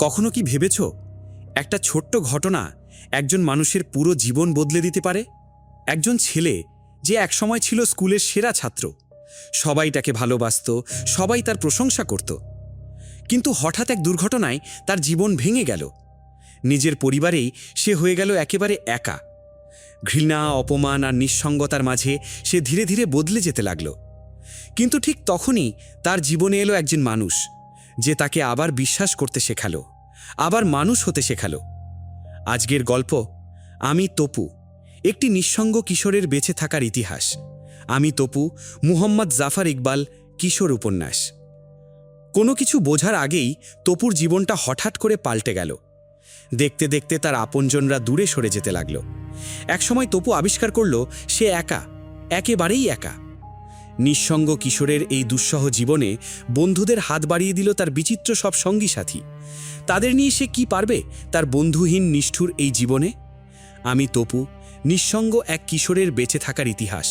কখনো কি ভেবেছ একটা ছোট্ট ঘটনা একজন মানুষের পুরো জীবন বদলে দিতে পারে? একজন ছেলে যে একসময় ছিল স্কুলের সেরা ছাত্র, সবাই তাকে ভালোবাসত, সবাই তার প্রশংসা করত, কিন্তু হঠাৎ এক দুর্ঘটনায় তার জীবন ভেঙে গেল। নিজের পরিবারেই সে হয়ে গেল একেবারে একা। ঘৃণা, অপমান আর নিঃসঙ্গতার মাঝে সে ধীরে ধীরে বদলে যেতে লাগল। কিন্তু ঠিক তখনই তার জীবনে এলো একজন মানুষ, যে তাকে আবার বিশ্বাস করতে শেখালো, আবার মানুষ হতে শেখালো। আজকের গল্প আমি তপু, একটি নিঃসঙ্গ কিশোরের বেঁচে থাকার ইতিহাস। আমি তপু, মুহাম্মদ জাফর ইকবাল, কিশোর উপন্যাস। কোনো কিছু বোঝার আগেই তপুর জীবনটা হঠাৎ করে পাল্টে গেল। দেখতে দেখতে তার আপনজনরা দূরে সরে যেতে লাগল। একসময় তপু আবিষ্কার করল সে একা, একেবারেই একা। নিঃসঙ্গ কিশোরের এই দুঃসহ জীবনে বন্ধুদের হাত বাড়িয়ে দিল তার বিচিত্র সব সঙ্গী সাথী। তাদের নিয়ে সে কি পারবে তার বন্ধুহীন নিষ্ঠুর এই জীবনে? আমি তপু, নিঃসঙ্গ এক কিশোরের বেঁচে থাকার ইতিহাস,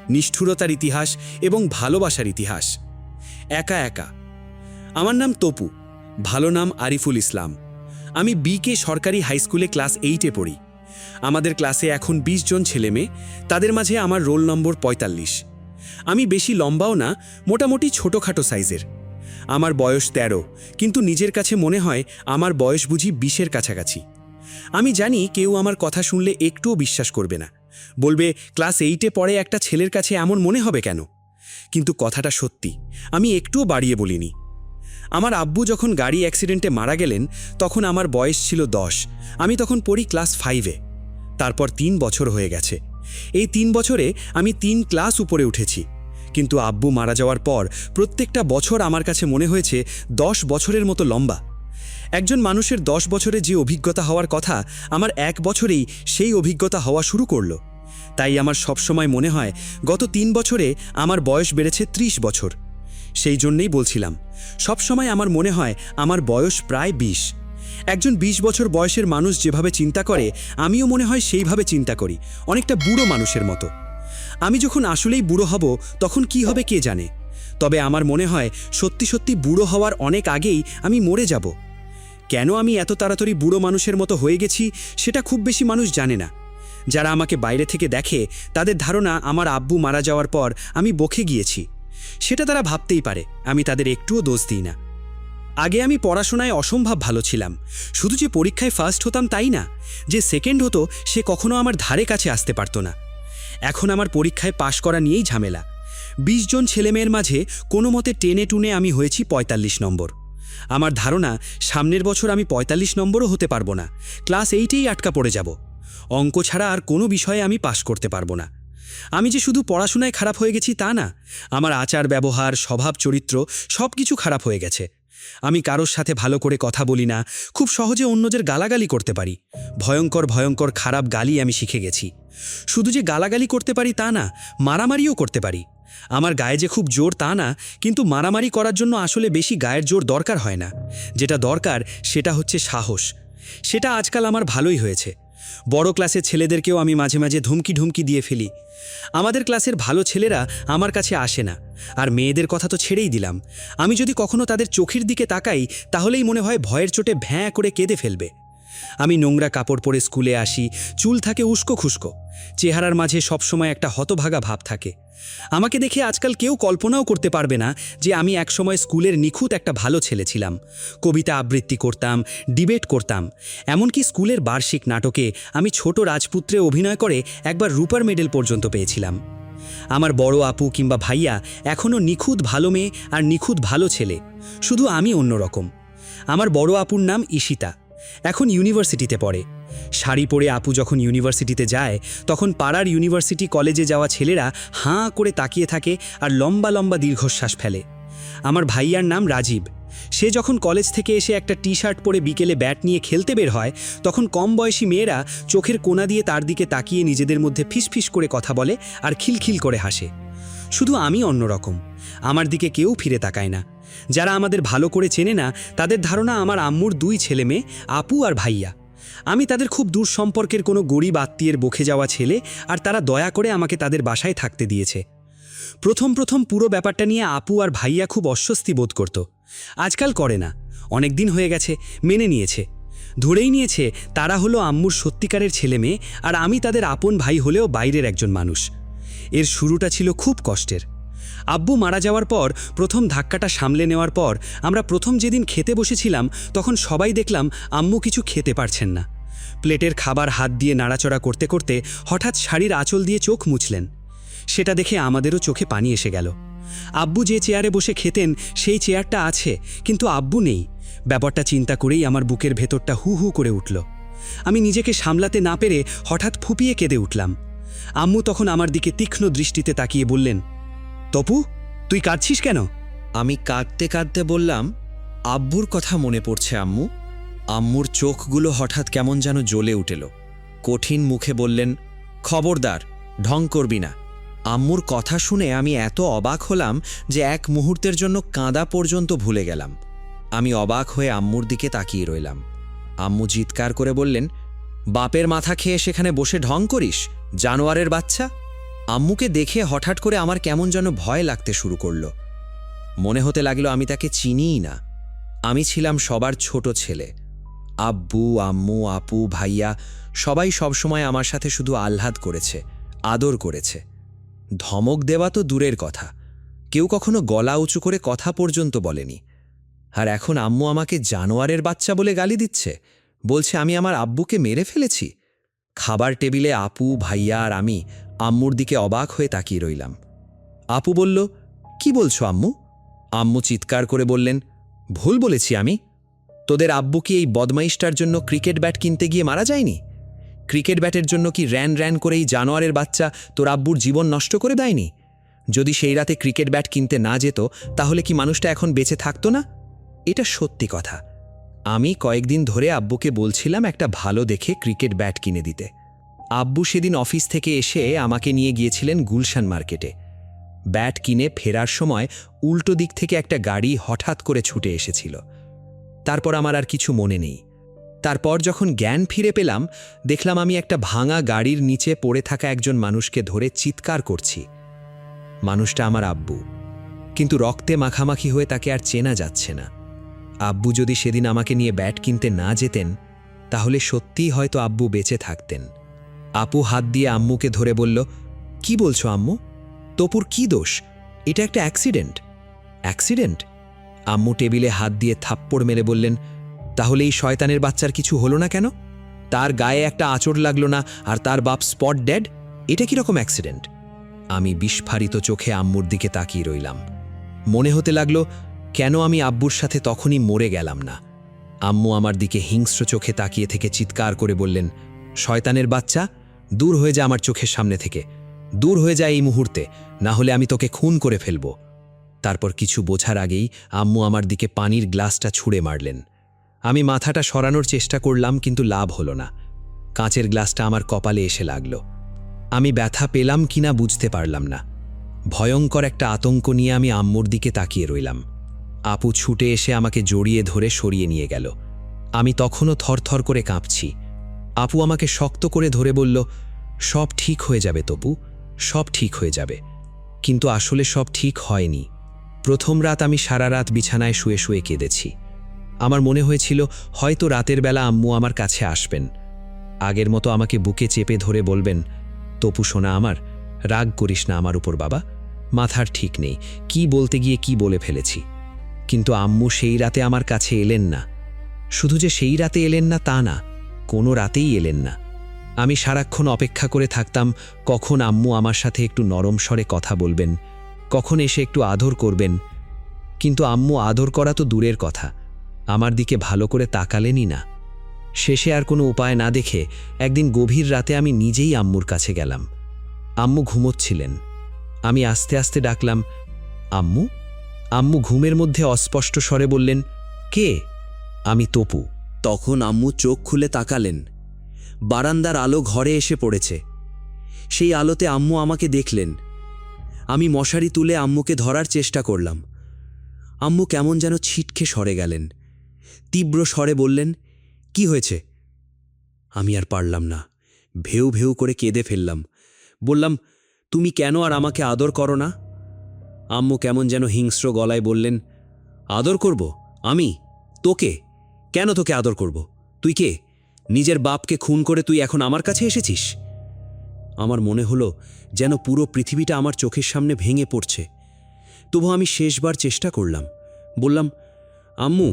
নিষ্ঠুরতার ইতিহাস এবং ভালোবাসার ইতিহাস। একা একা। আমার নাম তপু, ভালো নাম আরিফুল ইসলাম। আমি বিকে সরকারি হাইস্কুলে ক্লাস 8-এ পড়ি। আমাদের ক্লাসে এখন 20 জন ছেলেমেয়ে, তাদের মাঝে আমার রোল নম্বর 45। আমি বেশি লম্বাও না, মোটামুটি ছোটোখাটো সাইজের। আমার বয়স 13, কিন্তু নিজের কাছে মনে হয় আমার বয়স বুঝি 20-এর কাছাকাছি। আমি জানি কেউ আমার কথা শুনলে একটুও বিশ্বাস করবে না, বলবে ক্লাস 8-এ পড়ে একটা ছেলের কাছে এমন মনে হবে কেন? কিন্তু কথাটা সত্যি, আমি একটুও বাড়িয়ে বলিনি। আমার আব্বু যখন গাড়ি অ্যাক্সিডেন্টে মারা গেলেন তখন আমার বয়স ছিল 10। আমি তখন পড়ি ক্লাস 5-এ। তারপর 3 বছর হয়ে গেছে। এই 3 বছরে আমি 3 ক্লাস উপরে উঠেছি। কিন্তু আব্বু মারা যাওয়ার পর প্রত্যেকটা বছর আমার কাছে মনে হয়েছে 10 বছরের মতো লম্বা। একজন মানুষের 10 বছরে যে অভিজ্ঞতা হওয়ার কথা, আমার 1 বছরেই সেই অভিজ্ঞতা হওয়া শুরু করলো। তাই আমার সবসময় মনে হয় গত 3 বছরে আমার বয়স বেড়েছে 30 বছর। সেই জন্যেই বলছিলাম, সবসময় আমার মনে হয় আমার বয়স প্রায় 20। একজন 20 বছর বয়সের মানুষ যেভাবে চিন্তা করে, আমিও মনে হয় সেইভাবে চিন্তা করি, অনেকটা বুড়ো মানুষের মতো। আমি যখন আসলেই বুড়ো হব তখন কি হবে কে জানে। তবে আমার মনে হয় সত্যি সত্যি বুড়ো হওয়ার অনেক আগেই আমি মরে যাব। কেন আমি এত তাড়াতাড়ি বুড়ো মানুষের মতো হয়ে গেছি সেটা খুব বেশি মানুষ জানে না। যারা আমাকে বাইরে থেকে দেখে তাদের ধারণা আমার আব্বু মারা যাওয়ার পর আমি বকে গিয়েছি। সেটা তারা ভাবতেই পারে, আমি তাদের একটুও দোষ দিই না। আগে আমি পড়াশোনায় অসম্ভব ভালো ছিলাম। শুধু যে পরীক্ষায় ফার্স্ট হতাম তাই না, যে সেকেন্ড হতো সে কখনো আমার ধারে কাছে আসতে পারতো না। এখন আমার পরীক্ষায় পাশ করা নিয়েই ঝামেলা। 20 জন ছেলেমেয়ের মাঝে কোনো মতে টেনে টুনে আমি হয়েছি 45 নম্বর। আমার ধারণা সামনের বছর আমি 45 নম্বরও হতে পারবো না, ক্লাস 8-এই আটকা পড়ে যাব। অঙ্ক ছাড়া আর কোনো বিষয়ে আমি পাশ করতে পারবো না। আমি যে শুধু পড়াশোনায় খারাপ হয়ে গেছি তা না, আমার আচার ব্যবহার, স্বভাব চরিত্র সব কিছু খারাপ হয়ে গেছে। আমি কারোর সাথে ভালো করে কথা বলি না, খুব সহজে অন্যদের গালাগালি করতে পারি। ভয়ঙ্কর ভয়ঙ্কর খারাপ গালি আমি শিখে গেছি। শুধু যে গালাগালি করতে পারি তা না, মারামারিও করতে পারি। আমার গায়ে যে খুব জোর তা না, কিন্তু মারামারি করার জন্য আসলে বেশি গায়ের জোর দরকার হয় না। যেটা দরকার সেটা হচ্ছে সাহস। সেটা আজকাল আমার ভালোই হয়েছে। বড় ক্লাসের ছেলেদেরকেও আমি মাঝে মাঝে ধমকি দিয়ে ফেলি। আমাদের ক্লাসের ভালো ছেলেরা আমার কাছে আসে না, আর মেয়েদের কথা তো ছেড়েই দিলাম। আমি যদি কখনো তাদের চোখের দিকে তাকাই তাহলেই মনে হয় ভয়ের চোটে ভ্যাঁ করে কেঁদে ফেলবে। আমি নোংরা কাপড় পরে স্কুলে আসি, চুল থাকে উস্কো খুস্কো, চেহারার মাঝে সবসময় একটা হতভাগা ভাব থাকে। আমাকে দেখে আজকাল কেউ কল্পনাও করতে পারবে না যে আমি একসময় স্কুলের নিখুঁত একটা ভালো ছেলে ছিলাম। কবিতা আবৃত্তি করতাম, ডিবেট করতাম, এমনকি স্কুলের বার্ষিক নাটকে আমি ছোট রাজপুত্রে অভিনয় করে একবার রূপার মেডেল পর্যন্ত পেয়েছিলাম। আমার বড় আপু কিংবা ভাইয়া এখনও নিখুঁত ভালো মেয়ে আর নিখুঁত ভালো ছেলে, শুধু আমি অন্যরকম। আমার বড় আপুর নাম ঈশিতা, এখন ইউনিভার্সিটিতে পড়ে। শাড়ি পরে আপু যখন ইউনিভার্সিটিতে যায় তখন পাড়ার ইউনিভার্সিটি কলেজে যাওয়া ছেলেরা হাঁ করে তাকিয়ে থাকে আর লম্বা লম্বা দীর্ঘশ্বাস ফেলে। আমার ভাইয়ার নাম রাজীব। সে যখন কলেজ থেকে এসে একটা টি-শার্ট পরে বিকেলে ব্যাট নিয়ে খেলতে বের হয় তখন কম বয়সী মেয়েরা চোখের কোণা দিয়ে তার দিকে তাকিয়ে নিজেদের মধ্যে ফিসফিস করে কথা বলে আর খিলখিল করে হাসে। শুধু আমি অন্যরকম, আমার দিকে কেউ ফিরে তাকায় না। যারা আমাদের ভালো করে চেনে না তাদের ধারণা আমার আম্মুর 2 ছেলে মেয়ে, আপু আর ভাইয়া। আমি তাদের খুব দূর সম্পর্কের কোনো গরিব আত্মীয়ের বকে যাওয়া ছেলে, আর তারা দয়া করে আমাকে তাদের বাসায় থাকতে দিয়েছে। প্রথম পুরো ব্যাপারটা নিয়ে আপু আর ভাইয়া খুব অস্বস্তি বোধ করত। আজকাল করে না, অনেক দিন হয়ে গেছে, মেনে নিয়েছে। ধরেই নিয়েছে তারা হলো আম্মুর সত্যিকারের ছেলে মেয়ে, আর আমি তাদের আপন ভাই হলেও বাইরের একজন মানুষ। এর শুরুটা ছিল খুব কষ্টের। আব্বু মারা যাওয়ার পর প্রথম ধাক্কাটা সামলে নেওয়ার পর আমরা প্রথম যেদিন খেতে বসেছিলাম, তখন সবাই দেখলাম আম্মু কিছু খেতে পারছেন না। প্লেটের খাবার হাত দিয়ে নাড়াচড়া করতে করতে হঠাৎ শাড়ির আঁচল দিয়ে চোখ মুছলেন। সেটা দেখে আমাদেরও চোখে পানি এসে গেল। আব্বু যে চেয়ারে বসে খেতেন সেই চেয়ারটা আছে, কিন্তু আব্বু নেই। ব্যাপারটা চিন্তা করেই আমার বুকের ভেতরটা হু হু করে উঠল। আমি নিজেকে সামলাতে না পেরে হঠাৎ ফুপিয়ে কেঁদে উঠলাম। আম্মু তখন আমার দিকে তীক্ষ্ণ দৃষ্টিতে তাকিয়ে বললেন, তপু, তুই কাঁদছিস কেন? আমি কাঁদতে কাঁদতে বললাম, আব্বুর কথা মনে পড়ছে আম্মু। আম্মুর চোখগুলো হঠাৎ কেমন যেন জ্বলে উঠল। কঠিন মুখে বললেন, খবরদার, ঢং করবি না। আম্মুর কথা শুনে আমি এত অবাক হলাম যে এক মুহূর্তের জন্য কাঁদা পর্যন্ত ভুলে গেলাম। আমি অবাক হয়ে আম্মুর দিকে তাকিয়ে রইলাম। আম্মু চিৎকার করে বললেন, বাপের মাথা খেয়ে সেখানে বসে ঢং করিস, জানোয়ারের বাচ্চা। আম্মুকে দেখে হঠাৎ করে আমার কেমন যেন ভয় লাগতে শুরু করল। মনে হতে লাগলো আমি তাকে চিনিই না। আমি ছিলাম সবার ছোট ছেলে। আব্বু, আম্মু, আপু, ভাইয়া সবাই সবসময় আমার সাথে শুধু আহ্লাদ করেছে, আদর করেছে। ধমক দেওয়া তো দূরের কথা, কেউ কখনো গলা উঁচু করে কথা পর্যন্ত বলেনি। আর এখন আম্মু আমাকে জানোয়ারের বাচ্চা বলে গালি দিচ্ছে, বলছে আমি আমার আব্বুকে মেরে ফেলেছি। খাবার টেবিলে আপু, ভাইয়া আর আমি আম্মুর দিকে অবাক হয়ে তাকিয়ে রইলাম। আপু বলল, কি বলছো আম্মু? আম্মু চিৎকার করে বললেন, ভুল বলেছি আমি? তোদের আব্বু কি এই বদমাইশটার জন্য ক্রিকেট ব্যাট কিনতে গিয়ে মারা যায়নি? ক্রিকেট ব্যাটের জন্য কি র্যান র্যান করে এই জানোয়ারের বাচ্চা তোর আব্বুর জীবন নষ্ট করে দেয়নি? যদি সেই রাতে ক্রিকেট ব্যাট কিনতে না যেত, তাহলে কি মানুষটা এখন বেঁচে থাকতো না? এটা সত্যি কথা। আমি কয়েকদিন ধরে আব্বুকে বলছিলাম একটা ভালো দেখে ক্রিকেট ব্যাট কিনে দিতে। আব্বু সেদিন অফিস থেকে এসে আমাকে নিয়ে গিয়েছিলেন গুলশান মার্কেটে। ব্যাট কিনে ফেরার সময় উল্টো দিক থেকে একটা গাড়ি হঠাৎ করে ছুটে এসেছিল। তারপর আমার আর কিছু মনে নেই। তারপর যখন জ্ঞান ফিরে পেলাম, দেখলাম আমি একটা ভাঙা গাড়ির নিচে পড়ে থাকা একজন মানুষকে ধরে চিৎকার করছি। মানুষটা আমার আব্বু, কিন্তু রক্তে মাখামাখি হয়ে তাকে আর চেনা যাচ্ছে না। আব্বু যদি সেদিন আমাকে নিয়ে ব্যাট কিনতে না যেতেন, তাহলে সত্যিই হয়তো আব্বু বেঁচে থাকতেন। আপু হাত দিয়ে আম্মুকে ধরে বলল, কি বলছো আম্মু? তপুর কি দোষ? এটা একটা অ্যাক্সিডেন্ট। অ্যাক্সিডেন্ট? আম্মু টেবিলে হাত দিয়ে থাপ্পড় মেরে বললেন, তাহলে এই শয়তানের বাচ্চার কিছু হলো না কেন? তার গায়ে একটা আঁচড় লাগলো না, আর তার বাপ স্পট ডেড? এটা কিরকম অ্যাক্সিডেন্ট? আমি বিস্ফারিত চোখে আম্মুর দিকে তাকিয়ে রইলাম। মনে হতে লাগলো, কেন আমি আব্বুর সাথে তখনই মরে গেলাম না। আম্মু আমার দিকে হিংস্র চোখে তাকিয়ে থেকে চিৎকার করে বললেন, শয়তানের বাচ্চা, দূর হয়ে যা আমার চোখের সামনে থেকে, দূর হয়ে যায় এই মুহূর্তে, না হলে আমি তোকে খুন করে ফেলব। তারপর কিছু বোঝার আগেই আম্মু আমার দিকে পানির গ্লাসটা ছুঁড়ে মারলেন। আমি মাথাটা সরানোর চেষ্টা করলাম, কিন্তু লাভ হলো না। কাঁচের গ্লাসটা আমার কপালে এসে লাগল। আমি ব্যথা পেলাম কিনা বুঝতে পারলাম না। ভয়ঙ্কর একটা আতঙ্ক নিয়ে আমি আম্মুর দিকে তাকিয়ে রইলাম। আপু ছুটে এসে আমাকে জড়িয়ে ধরে সরিয়ে নিয়ে গেল। আমি তখনও থরথর করে কাঁপছি। আপু আমাকে শক্ত করে ধরে বলল, সব ঠিক হয়ে যাবে তপু, সব ঠিক হয়ে যাবে। কিন্তু আসলে সব ঠিক হয়নি। প্রথম রাত আমি সারা রাত বিছানায় শুয়ে শুয়ে কেঁদেছি। আমার মনে হয়েছিল হয়তো রাতের বেলা আম্মু আমার কাছে আসবেন, আগের মতো আমাকে বুকে চেপে ধরে বলবেন, তপু সোনা আমার, রাগ করিস না আমার উপর বাবা, মাথার ঠিক নেই, কি বলতে গিয়ে কি বলে ফেলেছি। কিন্তু আম্মু সেই রাতে আমার কাছে এলেন না। শুধু যে সেই রাতে এলেন না তা না, কোনো রাতেই এলেন না। আমি সারাক্ষণ অপেক্ষা করে থাকতাম কখন আম্মু আমার সাথে একটু নরম স্বরে কথা বলবেন, কখন এসে একটু আদর করবেন। কিন্তু আম্মু আদর করা তো দূরের কথা, আমার দিকে ভালো করে তাকালেনই না। শেষে আর কোনো উপায় না দেখে একদিন গভীর রাতে আমি নিজেই আম্মুর কাছে গেলাম। আম্মু ঘুমোচ্ছিলেন। আমি আস্তে আস্তে ডাকলাম, আম্মু। আম্মু ঘুমের মধ্যে অস্পষ্ট স্বরে বললেন, কে? আমি তপু। তখন আম্মু চোখ খুলে তাকালেন। বারান্দার আলো ঘরে এসে পড়েছে। সেই আলোতে আম্মু আমাকে দেখলেন। আমি মশারি তুলে আম্মুকে ধরার চেষ্টা করলাম। আম্মু কেমন যেন ছিটকে সরে গেলেন। তীব্র স্বরে বললেন, কি হয়েছে? আমি আর পারলাম না, ভেউ ভেউ করে কেঁদে ফেললাম। বললাম, তুমি কেন আর আমাকে আদর করো না? আম্মু কেমন যেন হিংস্র গলায় বললেন, আদর করব আমি? তোকে? কেন তোকে আদর করব? তুই কে? নিজের বাপকে খুন করে তুই এখন আমার কাছে এসেছিস? আমার মনে হলো যেন পুরো পৃথিবীটা আমার চোখের সামনে ভেঙে পড়ছে। তবু আমি শেষবার চেষ্টা করলাম। বললাম, আম্মু,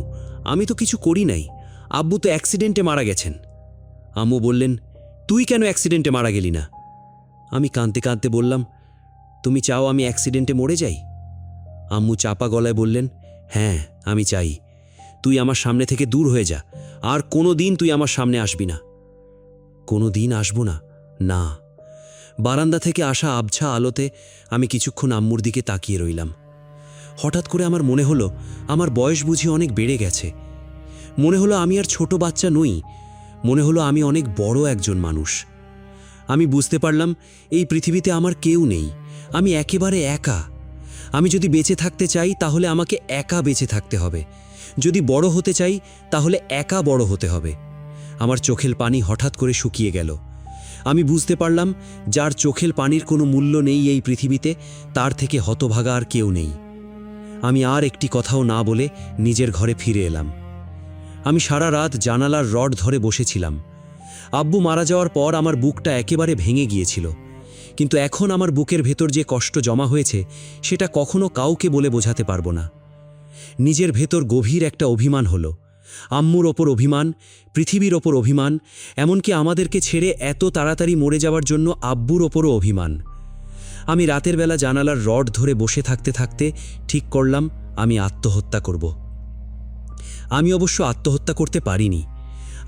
আমি তো কিছু করি নাই, আব্বু তো অ্যাক্সিডেন্টে মারা গেছেন। আম্মু বললেন, তুই কেন অ্যাক্সিডেন্টে মারা গেলি না? আমি কাঁদতে কাঁদতে বললাম, তুমি চাও আমি অ্যাক্সিডেন্টে মরে যাই? আম্মু চাপা গলায় বললেন, হ্যাঁ আমি চাই। তুই আমার সামনে থেকে দূর হয়ে যা, আর কোনো দিন তুই আমার সামনে আসবি না। কোনো দিন আসবো না? না। বারান্দা থেকে আসা আবছা আলোতে আমি কিছুক্ষণ আম্মুর দিকে তাকিয়ে রইলাম। হঠাৎ করে আমার মনে হলো আমার বয়স বুঝি অনেক বেড়ে গেছে। মনে হলো আমি আর ছোট বাচ্চা নই, মনে হলো আমি অনেক বড় একজন মানুষ। আমি বুঝতে পারলাম এই পৃথিবীতে আমার কেউ নেই, আমি একেবারে একা। আমি যদি বেঁচে থাকতে চাই তাহলে আমাকে একা বেঁচে থাকতে হবে, যদি বড় হতে চাই তাহলে একা বড় হতে হবে। আমার চোখের পানি হঠাৎ করে শুকিয়ে গেল। আমি বুঝতে পারলাম যার চোখের পানির কোনো মূল্য নেই এই পৃথিবীতে, তার থেকে হতভাগা আর কেউ নেই। আমি আর একটি কথাও না বলে নিজের ঘরে ফিরে এলাম। আমি সারা রাত জানালার রড ধরে বসেছিলাম। আব্বু মারা যাওয়ার পর আমার বুকটা একেবারে ভেঙে গিয়েছিল, কিন্তু এখন আমার বুকের ভেতর যে কষ্ট জমা হয়েছে সেটা কখনো কাউকে বলে বোঝাতে পারবো না। নিজের ভেতর গভীর একটা অভিমান হলো, আম্মুর ওপর অভিমান, পৃথিবীর ওপর অভিমান, এমনকি আমাদেরকে ছেড়ে এত তাড়াতাড়ি মরে যাওয়ার জন্য আব্বুর ওপরও অভিমান। আমি রাতের বেলা জানালার রড ধরে বসে থাকতে থাকতে ঠিক করলাম আমি আত্মহত্যা করব। আমি অবশ্য আত্মহত্যা করতে পারিনি।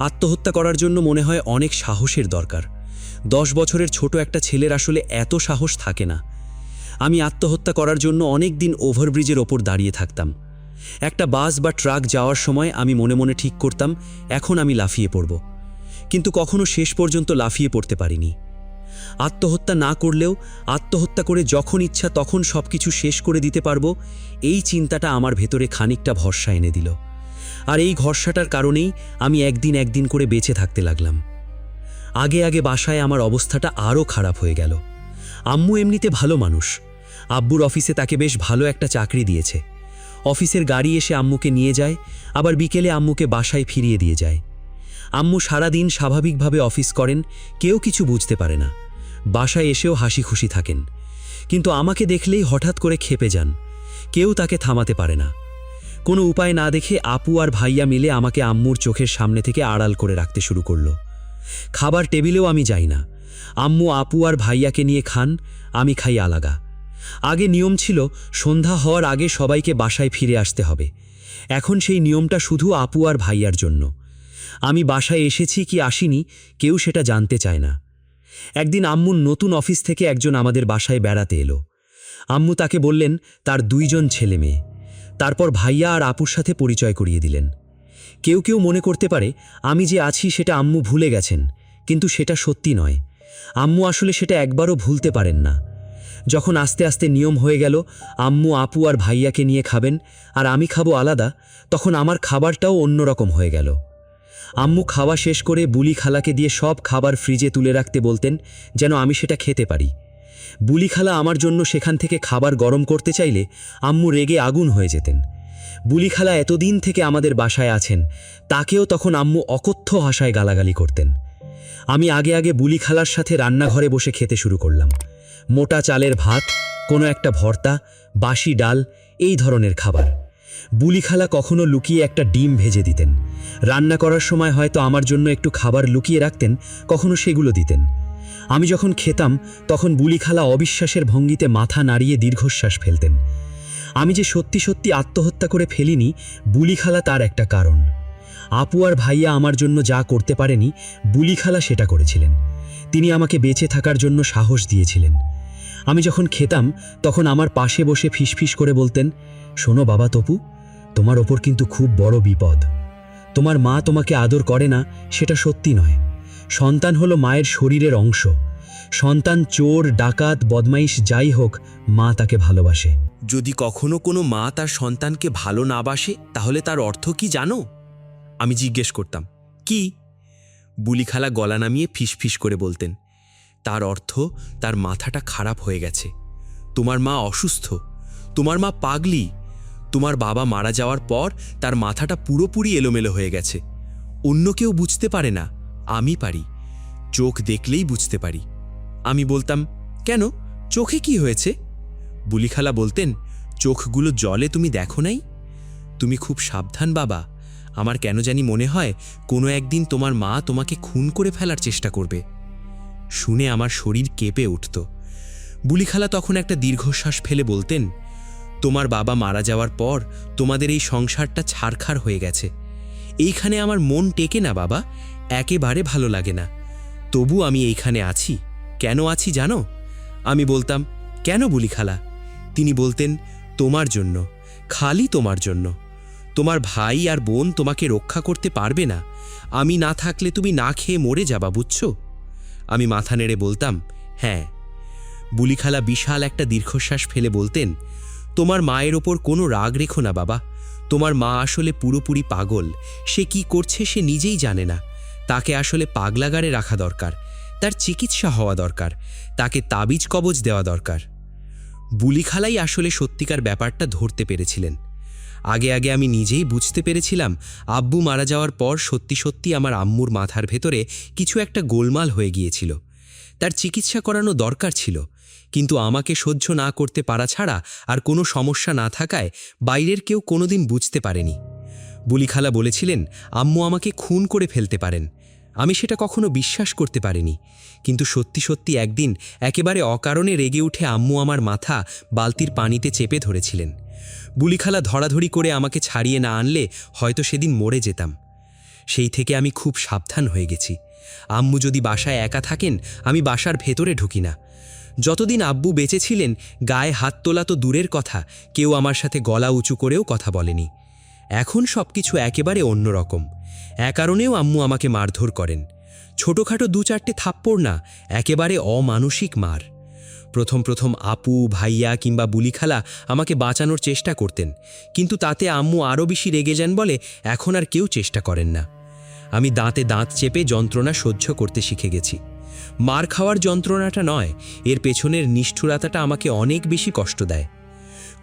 আত্মহত্যা করার জন্য মনে হয় অনেক সাহসের দরকার। 10 বছরের ছোট একটা ছেলের আসলে এত সাহস থাকে না। আমি আত্মহত্যা করার জন্য অনেক দিন ওভারব্রিজের ওপর দাঁড়িয়ে থাকতাম। একটা বাস বা ট্রাক যাওয়ার সময় আমি মনে মনে ঠিক করতাম এখন আমি লাফিয়ে পড়ব, কিন্তু কখনো শেষ পর্যন্ত লাফিয়ে পড়তে পারিনি। আত্মহত্যা না করলেও আত্মহত্যা করে যখন ইচ্ছা তখন সবকিছু শেষ করে দিতে পারবো, এই চিন্তাটা আমার ভেতরে খানিকটা ভরসা এনে দিল। আর এই ভরসাটার কারণেই আমি একদিন একদিন করে বেঁচে থাকতে লাগলাম। আগে আগে বাসায় আমার অবস্থাটা আরও খারাপ হয়ে গেল। আম্মু এমনিতে ভালো মানুষ, আব্বুর অফিসে তাকে বেশ ভালো একটা চাকরি দিয়েছে। অফিসের গাড়ি এসে আম্মুকে নিয়ে যায়, আবার বিকেলে আম্মুকে বাসায় ফিরিয়ে দিয়ে যায়। আম্মু সারাদিন স্বাভাবিকভাবে অফিস করেন, কেউ কিছু বুঝতে পারে না। বাসায় এসেও হাসি খুশি থাকেন, কিন্তু আমাকে দেখলেই হঠাৎ করে ক্ষেপে যান। কেউ তাকে থামাতে পারে না। কোনো উপায় না দেখে আপু আর ভাইয়া মিলে আমাকে আম্মুর চোখের সামনে থেকে আড়াল করে রাখতে শুরু করলো। খাবার টেবিলেও আমি যাই না। আম্মু আপু আর ভাইয়াকে নিয়ে খান, আমি খাই আলাদা। আগে নিয়ম ছিল সন্ধ্যা হওয়ার আগে সবাইকে বাসায় ফিরে আসতে হবে। এখন সেই নিয়মটা শুধু আপু আর ভাইয়ার জন্য। আমি বাসায় এসেছি কি আসিনি কেউ সেটা জানতে চায় না। একদিন আম্মুর নতুন অফিস থেকে একজন আমাদের বাসায় বেড়াতে এলো। আম্মু তাকে বললেন তার 2 জন ছেলে মেয়ে। তারপর ভাইয়া আর আপুর সাথে পরিচয় করিয়ে দিলেন। কেউ কেউ মনে করতে পারে আমি যে আছি সেটা আম্মু ভুলে গেছেন, কিন্তু সেটা সত্যি নয়। আম্মু আসলে সেটা একবারও ভুলতে পারেন না। যখন আস্তে আস্তে নিয়ম হয়ে গেল আম্মু আপু আর ভাইয়াকে নিয়ে খাবেন আর আমি খাবো আলাদা, তখন আমার খাবারটাও অন্যরকম হয়ে গেল। আম্মু খাওয়া শেষ করে বুলি খালাকে দিয়ে সব খাবার ফ্রিজে তুলে রাখতে বলতেন যেন আমি সেটা খেতে পারি। বুলি খালা আমার জন্য সেখান থেকে খাবার গরম করতে চাইলে আম্মু রেগে আগুন হয়ে যেতেন। বুলি খালা এতদিন থেকে আমাদের বাসায় আছেন, তাকেও তখন আম্মু অকথ্য ভাষায় গালাগালি করতেন। আমি আগে আগে বুলি খালার সাথে রান্নাঘরে বসে খেতে শুরু করলাম। মোটা চালের ভাত, কোনো একটা ভর্তা, বাসি ডাল, এই ধরনের খাবার। বুলি খালা কখনো লুকিয়ে একটা ডিম ভেজে দিতেন। রান্না করার সময় হয়তো আমার জন্য একটু খাবার লুকিয়ে রাখতেন, কখনো সেগুলো দিতেন। আমি যখন খেতাম তখন বুলি খালা অবিশ্বাসের ভঙ্গিতে মাথা নাড়িয়ে দীর্ঘশ্বাস ফেলতেন। আমি যে সত্যি সত্যি আত্মহত্যা করে ফেলিনি, বুলি খালা তার একটা কারণ। আপু আর ভাইয়া আমার জন্য যা করতে পারেনি, বুলি খালা সেটা করেছিলেন। তিনি আমাকে বেঁচে থাকার জন্য সাহস দিয়েছিলেন। আমি যখন খেতাম তখন আমার পাশে বসে ফিসফিস করে বলতেন, শোনো বাবা তপু, তোমার ওপর কিন্তু খুব বড় বিপদ। তোমার মা তোমাকে আদর করে না সেটা সত্যি নয়। সন্তান হলো মায়ের শরীরের অংশ। সন্তান চোর, ডাকাত, বদমাইশ যাই হোক, মা তাকে ভালোবাসে। যদি কখনো কোনো মা তার সন্তানকে ভালো না বাসে তাহলে তার অর্থ কি জানো? আমি জিজ্ঞেস করতাম, কি? বুলি খালা গলা নামিয়ে ফিসফিস করে বলতেন, তার অর্থ তার মাথাটা খারাপ হয়ে গেছে। তোমার মা অসুস্থ, তোমার মা পাগলি, তোমার বাবা মারা যাওয়ার পর তার মাথাটা পুরোপুরি এলোমেলো হয়ে গেছে। অন্য কেউ বুঝতে পারে না, আমি পারি। চোখ দেখলেই বুঝতে পারি। আমি বলতাম, কেন, চোখে কি হয়েছে? বুলি খালা বলতেন, চোখগুলো জলে তুমি দেখো নাই? তুমি খুব সাবধান বাবা, আমার কেন জানি মনে হয় কোনো একদিন তোমার মা তোমাকে খুন করে ফেলার চেষ্টা করবে। শুনে আমার শরীর কেঁপে উঠত। বুলি খালা তখন একটা দীর্ঘশ্বাস ফেলে বলতেন, তোমার বাবা মারা যাওয়ার পর তোমাদের এই সংসারটা ছারখার হয়ে গেছে। এইখানে আমার মন টেকে না বাবা, একেবারে ভালো লাগে না। তবু আমি এইখানে আছি। কেন আছি জানো? আমি বলতাম, কেন বুলি খালা? তিনি বলতেন, তোমার জন্য, খালি তোমার জন্য। তোমার ভাই আর বোন তোমাকে রক্ষা করতে পারবে না। আমি না থাকলে তুমি না খেয়ে মরে যাবা, বুঝছো? আমি মাথা নেড়ে বলতাম, হ্যাঁ। বুলি খালা বিশাল একটা দীর্ঘশ্বাস ফেলে বলতেন, তোমার মায়ের ওপর কোনো রাগ রেখো না বাবা। তোমার মা আসলে পুরোপুরি পাগল। সে কি করছে সে নিজেই জানে না। তাকে আসলে পাগলাগারে রাখা দরকার, তার চিকিৎসা হওয়া দরকার, তাকে তাবিজ কবজ দেওয়া দরকার। বুলি খালাই আসলে সত্যিকার ব্যাপারটা ধরতে পেরেছিলেন। আগে আগে আমি নিজেই বুঝতে পেরেছিলাম, আব্বু মারা যাওয়ার পর সত্যি সত্যি আমার আম্মুর মাথার ভেতরে কিছু একটা গোলমাল হয়ে গিয়েছিল। তার চিকিৎসা করানো দরকার ছিল, কিন্তু আমাকে সহ্য না করতে পারা ছাড়া আর কোনো সমস্যা না থাকায় বাইরের কেউ কোনোদিন বুঝতে পারেনি। বুলি খালা বলেছিলেন, আম্মু আমাকে খুন করে ফেলতে পারেন। আমি সেটা কখনো বিশ্বাস করতে পারিনি, কিন্তু সত্যি সত্যি একদিন একেবারে অকারণে রেগে উঠে আম্মু আমার মাথা বালতির পানিতে চেপে ধরেছিলেন। বুলি খালা ধরাধরি করে আমাকে ছাড়িয়ে না আনলে হয়তো সেদিন মরে যেতাম। সেই থেকে আমি খুব সাবধান হয়ে গেছি। আম্মু যদি বাসায় একা থাকেন, আমি বাসার ভেতরে ঢুকি না। যতদিন আব্বু বেঁচে ছিলেন, গায়ে হাত তোলা তো দূরের কথা, কেউ আমার সাথে গলা উঁচু করেও কথা বলেনি। এখন সব কিছু একেবারে অন্যরকম। কারণেও আম্মু আমাকে মারধর করেন। ছোটোখাটো 2-4টে থাপ্পড় না, একেবারে অমানুষিক মার। প্রথম প্রথম আপু, ভাইয়া কিংবা বুলি খালা আমাকে বাঁচানোর চেষ্টা করতেন, কিন্তু তাতে আম্মু আরও বেশি রেগে যান বলে এখন আর কেউ চেষ্টা করেন না। আমি দাঁতে দাঁত চেপে যন্ত্রণা সহ্য করতে শিখে গেছি। মার খাওয়ার যন্ত্রণাটা নয়, এর পেছনের নিষ্ঠুরতাটা আমাকে অনেক বেশি কষ্ট দেয়।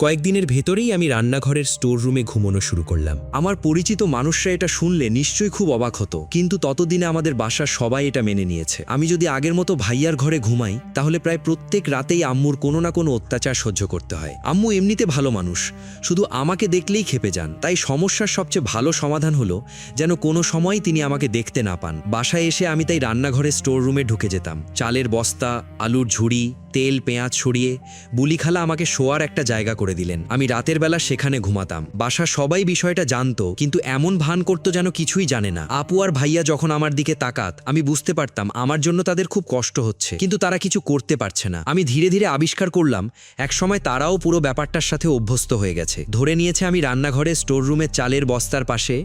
কয়েকদিনের ভেতরেই আমি রান্নাঘরের স্টোর রুমে ঘুমানো শুরু করলাম। আমার পরিচিত মানুষরা এটা শুনলে নিশ্চয়ই খুব অবাক হতো, কিন্তু ততদিনে আমাদের বাসার সবাই এটা মেনে নিয়েছে। আমি যদি আগের মতো ভাইয়ার ঘরে ঘুমাই, তাহলে প্রায় প্রত্যেক রাতেই আম্মুর কোনো না কোনো অত্যাচার সহ্য করতে হয়। আম্মু এমনিতে ভালো মানুষ, শুধু আমাকে দেখলেই ক্ষেপে যান। তাই সমস্যার সবচেয়ে ভালো সমাধান হলো যেন কোনো সময় তিনি আমাকে দেখতে না পান। বাসায় এসে আমি তাই রান্নাঘরের স্টোর রুমে ঢুকে যেতাম। চালের বস্তা, আলুর ঝুড়ি, তেল, পেঁয়াজ সরিয়ে বুলি খালা আমাকে শোয়ার একটা জায়গা করে দিলেন। আমি রাতের বেলা সেখানে ঘুমাতাম। বাসার সবাই বিষয়টা জানতো, কিন্তু এমন ভান করতো যেন কিছুই জানে না। আপু আর ভাইয়া যখন আমার দিকে তাকাত, আমি বুঝতে পারতাম আমার জন্য তাদের খুব কষ্ট হচ্ছে, কিন্তু তারা কিছু করতে পারছে না। আমি ধীরে ধীরে আবিষ্কার করলাম, একসময় তারাও পুরো ব্যাপারটার সাথে অভ্যস্ত হয়ে গেছে। ধরে নিয়েছে আমি রান্নাঘরে স্টোর রুমে চালের বস্তার পাশে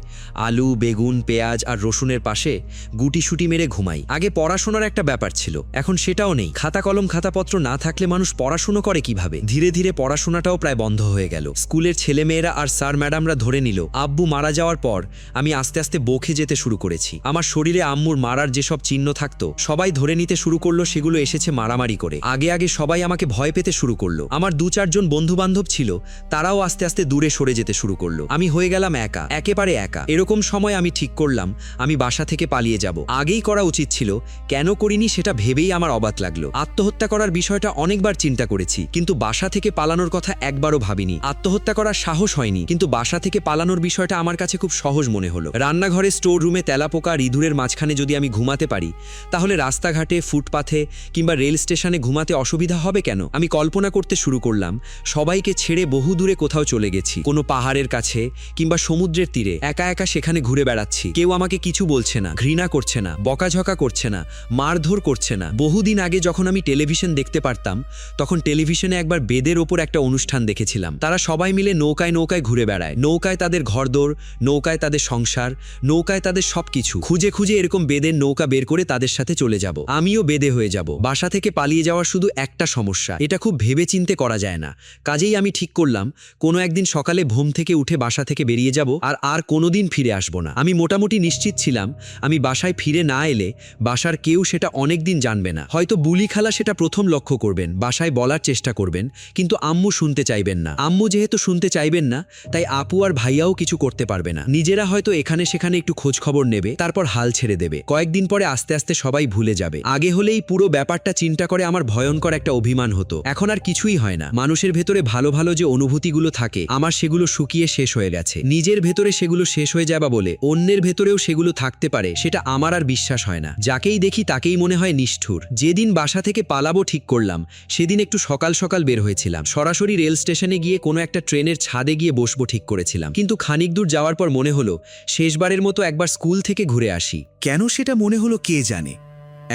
আলু, বেগুন, পেঁয়াজ আর রসুনের পাশে গুটিসুটি মেরে ঘুমাই। আগে পড়াশোনার একটা ব্যাপার ছিল, এখন সেটাও নেই। খাতা কলম খাতাপত্র না থাকলে মানুষ পড়াশুনো করে কিভাবে? ধীরে ধীরে পড়াশোনাটাও প্রায় বন্ধ হয়ে গেল। স্কুলের ছেলেমেয়েরা আর স্যার ম্যাডামরা ধরে নিল আব্বু মারা যাওয়ার পর আমি আস্তে আস্তে বকে যেতে শুরু করেছি। আমার শরীরে আম্মুর মারার যেসব চিহ্ন থাকতো সবাই ধরে নিতে শুরু করলো সেগুলো এসেছে মারামারি করে। আগে আগে সবাই আমাকে ভয় পেতে শুরু করলো। আমার 2-4 জন বন্ধু বান্ধব ছিল, তারাও আস্তে আস্তে দূরে সরে যেতে শুরু করলো। আমি হয়ে গেলাম একা, একেবারে একা। এরকম সময় আমি ঠিক করলাম আমি বাসা থেকে পালিয়ে যাব। আগেই করা উচিত ছিল, কেন করিনি সেটা ভেবেই আমার অবাক লাগলো। আত্মহত্যা করার বিষয়টা অনেকবার চিন্তা করেছি, কিন্তু বাসা থেকে পালানোর কথা একবারও ভাবিনি। আত্মহত্যা করার সাহস হয়নি, কিন্তু বাসা থেকে পালানোর বিষয়টা আমার কাছে খুব সহজ মনে হলো। রান্নাঘরে স্টোর রুমে তেলাপোকা আর ইঁদুরের মাঝখানে যদি আমি ঘুমাতে পারি, তাহলে রাস্তাঘাটে, ফুটপাথে কিংবা রেল স্টেশনে ঘুমাতে অসুবিধা হবে কেন? আমি কল্পনা করতে শুরু করলাম সবাইকে ছেড়ে বহু দূরে কোথাও চলে গেছি, কোনো পাহাড়ের কাছে কিংবা সমুদ্রের তীরে একা একা সেখানে ঘুরে বেড়াচ্ছি। কেউ আমাকে কিছু বলছে না, ঘৃণা করছে না, বকাঝকা করছে না, মারধর করছে না। বহুদিন আগে যখন আমি টেলিভিশন দেখতে পারতাম, তখন টেলিভিশনে একবার বেদের ওপর একটা অনুষ্ঠান দেখেছিলাম। তারা সবাই মিলে নৌকায় নৌকায় ঘুরে বেড়ায়। নৌকায় তাদের ঘরদোর, নৌকায় তাদের সংসার, নৌকায় তাদের সবকিছু। খুঁজে খুঁজে এরকম বেদের নৌকা বের করে তাদের সাথে চলে যাব। আমিও বেদে হয়ে যাব। বাসা থেকে পালিয়ে যাওয়ার শুধু একটা সমস্যা, এটা খুব ভেবেচিন্তে করা যায় না। কাজেই আমি ঠিক করলাম কোনো একদিন সকালে ঘুম থেকে উঠে বাসা থেকে বেরিয়ে যাব, আর কোনোদিন ফিরে আসব না। আমি মোটামুটি নিশ্চিত ছিলাম আমি বাসায় ফিরে না এলে বাসার কেউ সেটা অনেক দিন জানবে না। হয়তো বুলি খালা সেটা প্রথম লক্ষ্য লক্ষ্য করবেন, বাসায় বলার চেষ্টা করবেন, কিন্তু আম্মু শুনতে চাইবেন না। আম্মু যেহেতু শুনতে চাইবেন না, তাই আপু আর ভাইয়াও কিছু করতে পারবে না। নিজেরা হয়তো এখানে সেখানে একটু খোঁজ খবর নেবে, তারপর হাল ছেড়ে দেবে। কয়েকদিন পরে আস্তে আস্তে সবাই ভুলে যাবে। আগে হলেই পুরো ব্যাপারটা চিন্তা করে আমার ভয়ঙ্কর একটা অভিমান হতো। এখন আর কিছুই হয় না। মানুষের ভেতরে ভালো ভালো যে অনুভূতিগুলো থাকে, আমার সেগুলো শুকিয়ে শেষ হয়ে গেছে। নিজের ভেতরে সেগুলো শেষ হয়ে যাবা বলে অন্যের ভেতরেও সেগুলো থাকতে পারে, সেটা আমার আর বিশ্বাস হয় না। যাকেই দেখি তাকেই মনে হয় নিষ্ঠুর। যেদিন বাসা থেকে পালাবো ঠিক করলাম, সেদিন একটু সকাল সকাল বের হয়েছিলাম। সরাসরি রেল স্টেশনে গিয়ে কোনো একটা ট্রেনের ছাদে গিয়ে বসবো ঠিক করেছিলাম, কিন্তু খানিক দূর যাওয়ার পর মনে হলো শেষবারের মতো একবার স্কুল থেকে ঘুরে আসি। কেন সেটা মনে হলো কে জানে।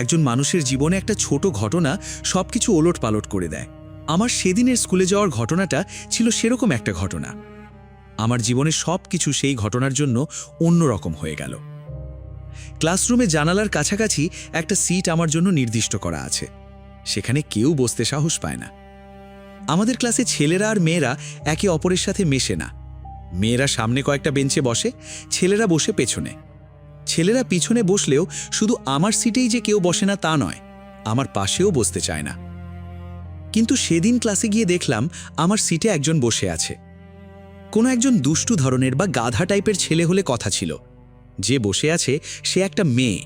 একজন মানুষের জীবনে একটা ছোট ঘটনা সবকিছু ওলটপালট করে দেয়। আমার সেদিনের স্কুলে যাওয়ার ঘটনাটা ছিল সেরকম একটা ঘটনা। আমার জীবনে সবকিছু সেই ঘটনার জন্য অন্যরকম হয়ে গেল। ক্লাসরুমে জানালার কাছাকাছি একটা সিট আমার জন্য নির্দিষ্ট করা আছে। সেখানে কেউ বসতে সাহস পায় না। আমাদের ক্লাসে ছেলেরা আর মেয়েরা একে অপরের সাথে মেশে না। মেয়েরা সামনে কয়েকটা বেঞ্চে বসে, ছেলেরা বসে পেছনে। ছেলেরা পিছনে বসলেও শুধু আমার সিটেই যে কেউ বসে না তা নয়, আমার পাশেও বসতে চায় না। কিন্তু সেদিন ক্লাসে গিয়ে দেখলাম আমার সিটে একজন বসে আছে। কোনো একজন দুষ্টু ধরনের বা গাধা টাইপের ছেলে হলে কথা ছিল। যে বসে আছে সে একটা মেয়ে,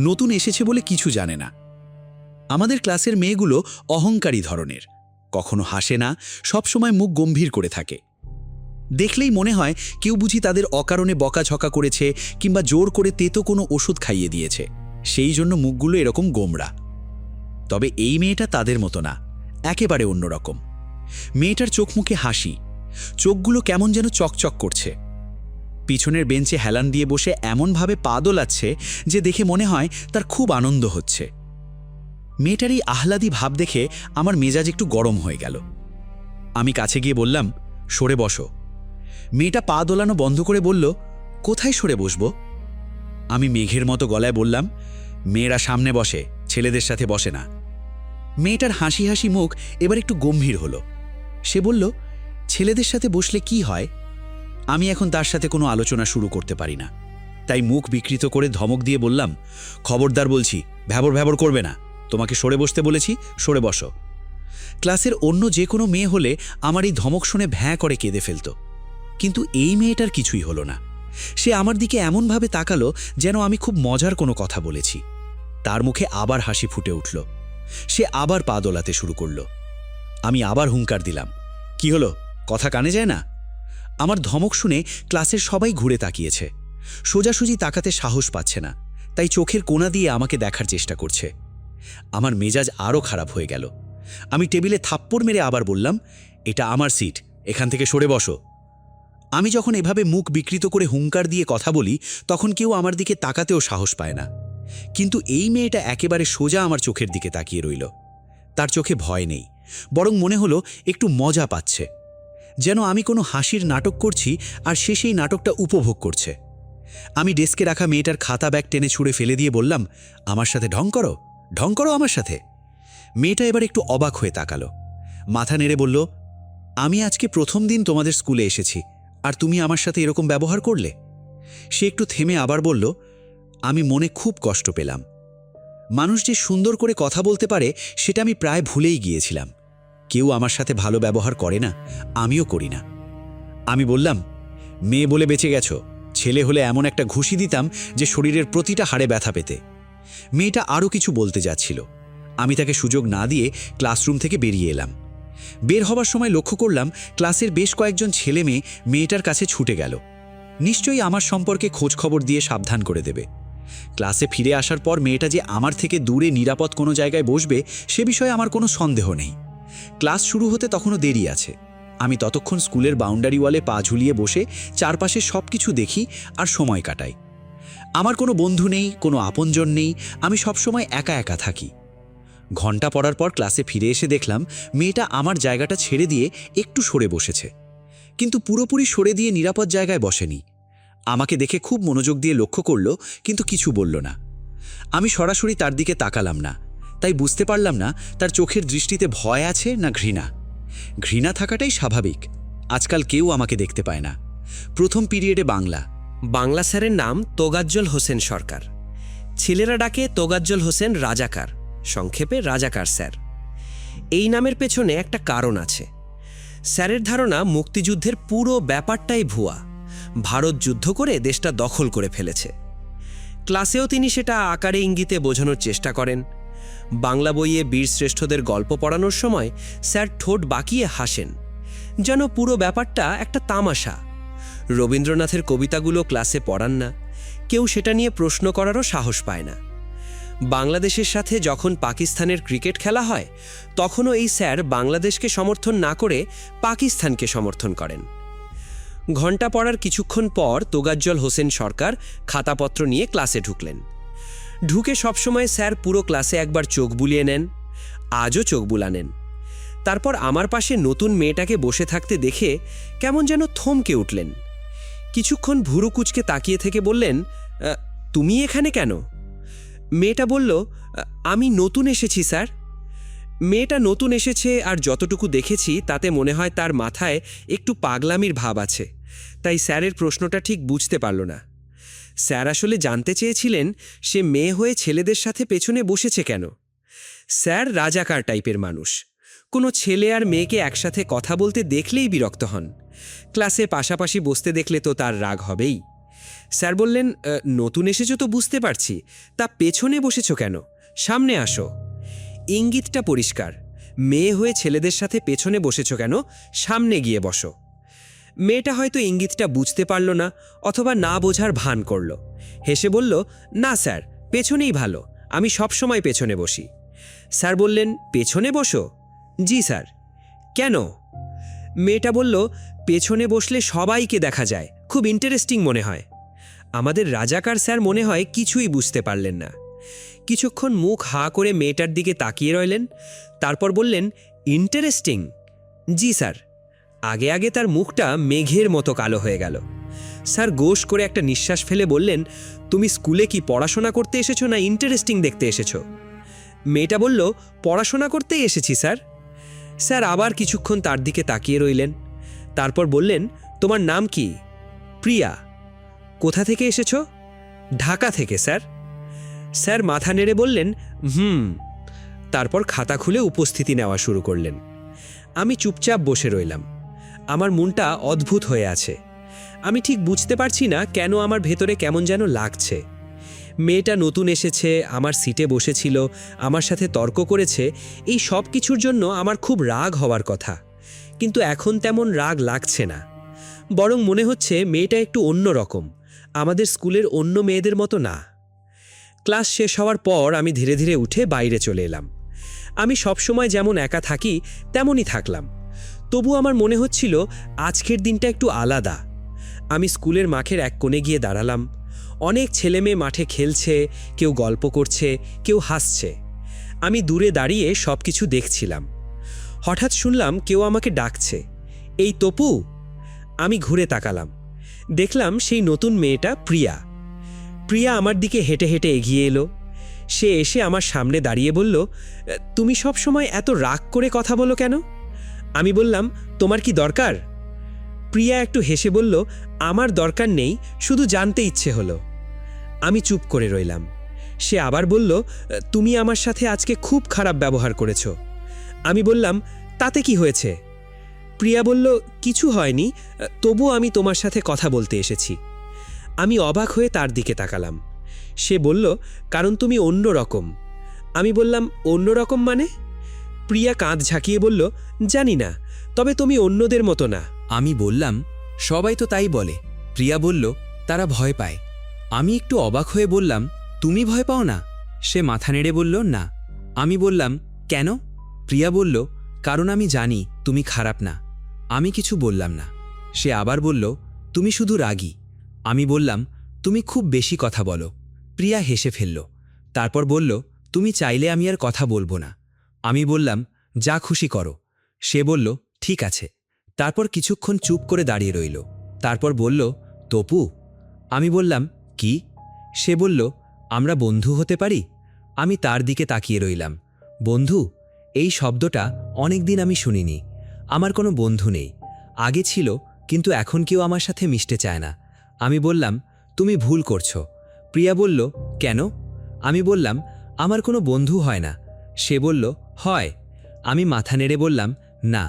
নতুন এসেছে বলে কিছু জানে না। আমাদের ক্লাসের মেয়েগুলো অহংকারী ধরনের, কখনো হাসে না, সবসময় মুখ গম্ভীর করে থাকে। দেখলেই মনে হয় কেউ বুঝি তাদের অকারণে বকাঝকা করেছে কিংবা জোর করে তেতো কোনো ওষুধ খাইয়ে দিয়েছে, সেই জন্য মুখগুলো এরকম গোমড়া। তবে এই মেয়েটা তাদের মতো না, একেবারে অন্যরকম। মেয়েটার চোখ মুখে হাসি, চোখগুলো কেমন যেন চকচক করছে। পিছনের বেঞ্চে হেলান দিয়ে বসে এমনভাবে পা দোলাচ্ছে যে দেখে মনে হয় তার খুব আনন্দ হচ্ছে। মেয়েটার এই আহ্লাদী ভাব দেখে আমার মেজাজ একটু গরম হয়ে গেল। আমি কাছে গিয়ে বললাম, সরে বসো। মেয়েটা পা দোলানো বন্ধ করে বলল, কোথায় সরে বসবো? আমি মেঘের মতো গলায় বললাম, মেয়েরা সামনে বসে, ছেলেদের সাথে বসে না। মেয়েটার হাসি হাসি মুখ এবার একটু গম্ভীর হলো। সে বলল, ছেলেদের সাথে বসলে কি হয়? আমি এখন তার সাথে কোনো আলোচনা শুরু করতে পারি না, তাই মুখ বিকৃত করে ধমক দিয়ে বললাম, খবরদার বলছি, ভ্যাবর ভ্যাবর করবে না। তোমাকে সরে বসতে বলেছি, সরে বসো। ক্লাসের অন্য যে কোনো মেয়ে হলে আমার এই ধমক শুনে ভ্যাঁ করে কেঁদে ফেলত, কিন্তু এই মেয়েটার কিছুই হলো না। সে আমার দিকে এমনভাবে তাকালো যেন আমি খুব মজার কোনো কথা বলেছি। তার মুখে আবার হাসি ফুটে উঠল। সে আবার পা দোলাতে শুরু করল। আমি আবার হুঙ্কার দিলাম, কি হলো, কথা কানে যায় না? আমার ধমক শুনে ক্লাসের সবাই ঘুরে তাকিয়েছে। সোজাসুজি তাকাতে সাহস পাচ্ছে না, তাই চোখের কোণা দিয়ে আমাকে দেখার চেষ্টা করছে। আমার মেজাজ আরও খারাপ হয়ে গেল। আমি টেবিলে থাপ্পড় মেরে আবার বললাম, এটা আমার সিট, এখান থেকে সরে বসো। আমি যখন এভাবে মুখ বিকৃত করে হুঙ্কার দিয়ে কথা বলি, তখন কেউ আমার দিকে তাকাতেও সাহস পায় না। কিন্তু এই মেয়েটা একেবারে সোজা আমার চোখের দিকে তাকিয়ে রইল। তার চোখে ভয় নেই, বরং মনে হলো একটু মজা পাচ্ছে, যেন আমি কোনো হাসির নাটক করছি আর সে সেই নাটকটা উপভোগ করছে। আমি ডেস্কে রাখা মেয়েটার খাতা ব্যাগ টেনে ছুঁড়ে ফেলে দিয়ে বললাম, আমার সাথে ঢং করো, ঢং করো আমার সাথে। মেয়েটা এবার একটু অবাক হয়ে তাকালো, মাথা নেড়ে বলল, আমি আজকে প্রথম দিন তোমাদের স্কুলে এসেছি, আর তুমি আমার সাথে এরকম ব্যবহার করলে? সে একটু থেমে আবার বলল, আমি মনে খুব কষ্ট পেলাম। মানুষ যে সুন্দর করে কথা বলতে পারে সেটা আমি প্রায় ভুলেই গিয়েছিলাম। কেউ আমার সাথে ভালো ব্যবহার করে না, আমিও করি না। আমি বললাম, মেয়ে বলে বেঁচে গেছো, ছেলে হলে এমন একটা ঘুষি দিতাম যে শরীরের প্রতিটা হাড়ে ব্যথা পেতে। মেয়েটা আরও কিছু বলতে যাচ্ছিল, আমি তাকে সুযোগ না দিয়ে ক্লাসরুম থেকে বেরিয়ে এলাম। বের হবার সময় লক্ষ্য করলাম ক্লাসের বেশ কয়েকজন ছেলে মেয়ে মেয়েটার কাছে ছুটে গেল, নিশ্চয়ই আমার সম্পর্কে খোঁজ খবর দিয়ে সাবধান করে দেবে। ক্লাসে ফিরে আসার পর মেয়েটা যে আমার থেকে দূরে নিরাপদ কোনো জায়গায় বসবে সে বিষয়ে আমার কোনো সন্দেহ নেই। ক্লাস শুরু হতে তখনও দেরি আছে। আমি ততক্ষণ স্কুলের বাউন্ডারি ওয়ালে পা ঝুলিয়ে বসে চারপাশে সব কিছু দেখি আর সময় কাটাই। আমার কোনো বন্ধু নেই, কোনো আপনজন নেই, আমি সবসময় একা একা থাকি। ঘণ্টা পড়ার পর ক্লাসে ফিরে এসে দেখলাম মেয়েটা আমার জায়গাটা ছেড়ে দিয়ে একটু সরে বসেছে, কিন্তু পুরোপুরি সরে দিয়ে নিরাপদ জায়গায় বসেনি। আমাকে দেখে খুব মনোযোগ দিয়ে লক্ষ্য করল, কিন্তু কিছু বলল না। আমি সরাসরি তার দিকে তাকালাম না, তাই বুঝতে পারলাম না তার চোখের দৃষ্টিতে ভয় আছে না ঘৃণা। ঘৃণা থাকাটাই স্বাভাবিক, আজকাল কেউ আমাকে দেখতে পায় না। প্রথম পিরিয়ডে বাংলা স্যারের নাম তোগাজ্জল হোসেন সরকার। ছেলেরা ডাকে তোগাজ্জল হোসেন রাজাকার, সংক্ষেপে রাজাকার স্যার। এই নামের পেছনে একটা কারণ আছে। স্যারের ধারণা মুক্তিযুদ্ধের পুরো ব্যাপারটাই ভুয়া, ভারত যুদ্ধ করে দেশটা দখল করে ফেলেছে। ক্লাসেও তিনি সেটা আকারে ইঙ্গিতে বোঝানোর চেষ্টা করেন। বাংলা বইয়ে বীরশ্রেষ্ঠদের গল্প পড়ানোর সময় স্যার ঠোঁট বাঁকিয়ে হাসেন, যেন পুরো ব্যাপারটা একটা তামাশা। রবীন্দ্রনাথের কবিতাগুলো ক্লাসে পড়ান না, কেউ সেটা নিয়ে প্রশ্ন করারও সাহস পায় না। বাংলাদেশের সাথে যখন পাকিস্তানের ক্রিকেট খেলা হয়, তখনও এই স্যার বাংলাদেশকে সমর্থন না করে পাকিস্তানকে সমর্থন করেন। ঘণ্টা পড়ার কিছুক্ষণ পর তোগাজ্জল হোসেন সরকার খাতাপত্র নিয়ে ক্লাসে ঢুকলেন। ঢুকে সবসময় স্যার পুরো ক্লাসে একবার চোখ বুলিয়ে নেন, আজও চোখ বুলানেন। তারপর আমার পাশে নতুন মেয়েটাকে বসে থাকতে দেখে কেমন যেন থমকে উঠলেন। কিছুক্ষণ ভুরু কুচকে তাকিয়ে থেকে বললেন, তুমি এখানে কেন? মেয়েটা বলল, আমি নতুন এসেছি স্যার। মেয়েটা নতুন এসেছে আর যতটুকু দেখেছি তাতে মনে হয় তার মাথায় একটু পাগলামির ভাব আছে, তাই স্যারের প্রশ্নটা ঠিক বুঝতে পারল না। স্যার আসলে জানতে চেয়েছিলেন সে মেয়ে হয়ে ছেলেদের সাথে পেছনে বসেছে কেন। স্যার রাজাকার টাইপের মানুষ, কোনো ছেলে আর মেয়েকে একসাথে কথা বলতে দেখলেই বিরক্ত হন। ক্লাসে পাশাপাশি বসতে দেখলে তো তার রাগ হবেই। স্যার বললেন, নতুন এসেছো তো বুঝতে পারছি, তা পেছনে বসেছো কেন? সামনে আসো। ইঙ্গিতটা পরিষ্কার, মেয়ে হয়ে ছেলেদের সাথে পেছনে বসেছো কেন, সামনে গিয়ে বসো। মেয়েটা হয়তো ইঙ্গিতটা বুঝতে পারল না, অথবা না বোঝার ভান করল। হেসে বলল, না স্যার, পেছনেই ভালো, আমি সবসময় পেছনে বসি। স্যার বললেন, পেছনে বসো? জি স্যার। কেন? মেয়েটা বলল, পেছনে বসলে সবাইকে দেখা যায়, খুব ইন্টারেস্টিং মনে হয়। আমাদের রাজাকার স্যার মনে হয় কিছুই বুঝতে পারলেন না। কিছুক্ষণ মুখ হাঁ করে মেয়েটার দিকে তাকিয়ে রইলেন, তারপর বললেন, ইন্টারেস্টিং? জি স্যার। আগে আগে তার মুখটা মেঘের মতো কালো হয়ে গেল। স্যার গোশ করে একটা নিঃশ্বাস ফেলে বললেন, তুমি স্কুলে কি পড়াশোনা করতে এসেছো না ইন্টারেস্টিং দেখতে এসেছো? মেয়েটা বলল, পড়াশোনা করতেই এসেছি স্যার। স্যার আবার কিছুক্ষণ তার দিকে তাকিয়ে রইলেন, তারপর বললেন, তোমার নাম কি? প্রিয়া। কোথা থেকে এসেছো? ঢাকা থেকে স্যার। স্যার মাথা নেড়ে বললেন, তারপর খাতা খুলে উপস্থিতি নেওয়া শুরু করলেন। আমি চুপচাপ বসে রইলাম। আমার মনটা অদ্ভুত হয়ে আছে। আমি ঠিক বুঝতে পারছি না কেন আমার ভেতরে কেমন যেন লাগছে। মেয়েটা নতুন এসেছে, আমার সিটে বসেছিল, আমার সাথে তর্ক করেছে, এই সব কিছুর জন্য আমার খুব রাগ হওয়ার কথা, কিন্তু এখন তেমন রাগ লাগছে না। বরং মনে হচ্ছে মেয়েটা একটু অন্য রকম, আমাদের স্কুলের অন্য মেয়েদের মতো না। ক্লাস শেষ হওয়ার পর আমি ধীরে ধীরে উঠে বাইরে চলে এলাম। আমি সবসময় যেমন একা থাকি তেমনই থাকলাম, তবু আমার মনে হচ্ছিল আজকের দিনটা একটু আলাদা। আমি স্কুলের মাঠের এক কোণে গিয়ে দাঁড়ালাম। অনেক ছেলেমেয়ে মাঠে খেলছে, কেউ গল্প করছে, কেউ হাসছে। আমি দূরে দাঁড়িয়ে সব কিছু দেখছিলাম। হঠাৎ শুনলাম কেউ আমাকে ডাকছে, এই তপু। আমি ঘুরে তাকালাম, দেখলাম সেই নতুন মেয়েটা প্রিয়া। প্রিয়া আমার দিকে হেঁটে হেঁটে এগিয়ে এলো। সে এসে আমার সামনে দাঁড়িয়ে বলল, তুমি সব সময় এত রাগ করে কথা বলো কেন? আমি বললাম, তোমার কি দরকার? প্রিয়া একটু হেসে বলল, আমার দরকার নেই, শুধু জানতে ইচ্ছে হলো। আমি চুপ করে রইলাম। সে আবার বলল, তুমি আমার সাথে আজকে খুব খারাপ ব্যবহার করেছো। আমি বললাম, তাতে কি হয়েছে? প্রিয়া বলল, কিছু হয়নি, তবু আমি তোমার সাথে কথা বলতে এসেছি। আমি অবাক হয়ে তার দিকে তাকালাম। সে বলল, কারণ তুমি অন্য রকম। আমি বললাম, অন্য রকম মানে? প্রিয়া কাঁধ ঝাঁকিয়ে বলল, জানি না, তবে তুমি অন্যদের মতো না। আমি বললাম, সবাই তো তাই বলে। প্রিয়া বলল, তারা ভয় পায়। আমি একটু অবাক হয়ে বললাম, তুমি ভয় পাও না? সে মাথা নেড়ে বলল, না। আমি বললাম, কেন? প্রিয়া বলল, কারণ আমি জানি তুমি খারাপ না। আমি কিছু বললাম না। সে আবার বলল, তুমি শুধু রাগী। আমি বললাম, তুমি খুব বেশি কথা বলো। প্রিয়া হেসে ফেলল, তারপর বলল, তুমি চাইলে আমি আর কথা বলবো না। আমি বললাম, যা খুশি করো। সে বলল, ঠিক আছে। তারপর কিছুক্ষণ চুপ করে দাঁড়িয়ে রইল, তারপর বলল, তপু। আমি বললাম, কি? সে বলল, আমরা বন্ধু হতে পারি? আমি তার দিকে তাকিয়ে রইলাম। বন্ধু, এই শব্দটা অনেক দিন আমি শুনিনি। আমার কোনো বন্ধু নেই। আগে ছিল, কিন্তু এখন কেউ আমার সাথে মিশতে চায় না। আমি বললাম, তুমি ভুল করছো। প্রিয়া বলল, কেন? আমি বললাম, আমার কোনো বন্ধু হয় না। সে বলল, হয়। আমি মাথা নেড়ে বললাম, না।